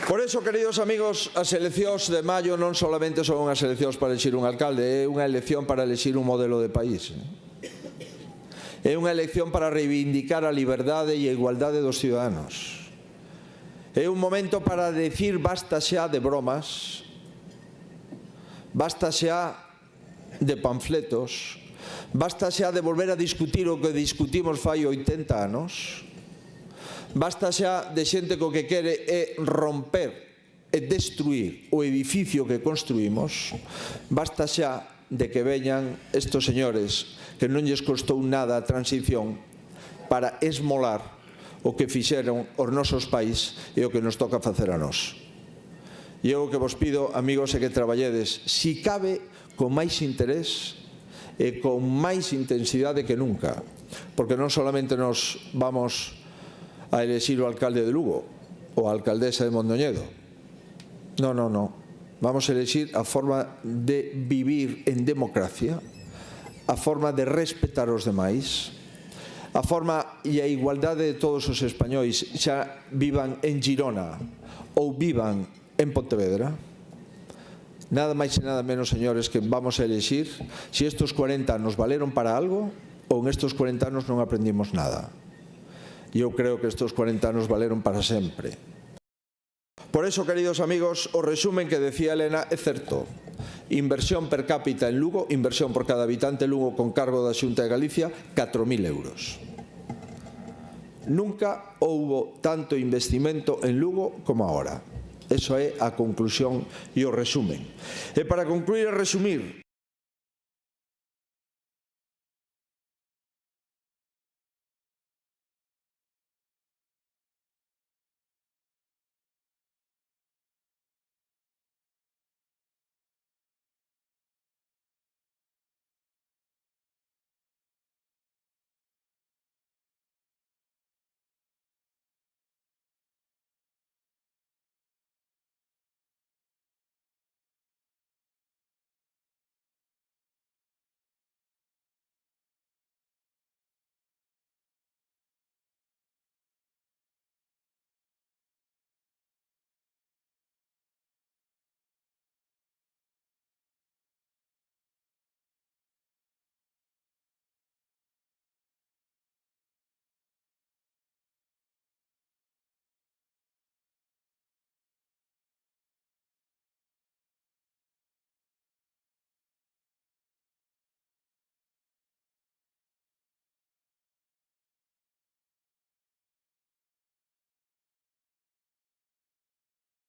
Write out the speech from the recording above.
Por eso, queridos amigos, as eleccións de maio non solamente son unhas eleccións para elixir un alcalde, é unha elección para elixir un modelo de país. É unha elección para reivindicar a liberdade e a igualdade dos ciudadanos. É un momento para decir basta xa de bromas, basta xa de panfletos, basta xa de volver a discutir o que discutimos fai 80 anos, basta xa de xente que o que quere é romper e destruir o edificio que construímos, basta xa de que veñan estes señores que non lles costou nada a transición para esmolar o que fixeron os nosos país e o que nos toca facer a nós. E eu o que vos pido, amigos, é que traballedes, si cabe, con máis interés e con máis intensidade que nunca, porque non solamente nos vamos a elexir o alcalde de Lugo ou a alcaldesa de Mondoñedo. Non. Vamos a elexir a forma de vivir en democracia, a forma de respetar os demais, a forma e a igualdade de todos os españois, xa vivan en Girona ou vivan en Pontevedra. Nada máis e nada menos, señores, que vamos a elexir se estes 40 anos valeron para algo ou en estes 40 anos non aprendimos nada. E eu creo que estes 40 anos valeron para sempre. Por eso, queridos amigos, o resumen que decía Elena é certo. Inversión per cápita en Lugo, inversión por cada habitante en Lugo con cargo da Xunta de Galicia, 4.000 euros. Nunca houbo tanto investimento en Lugo como agora. Eso é a conclusión e o resumen. E para concluir e resumir,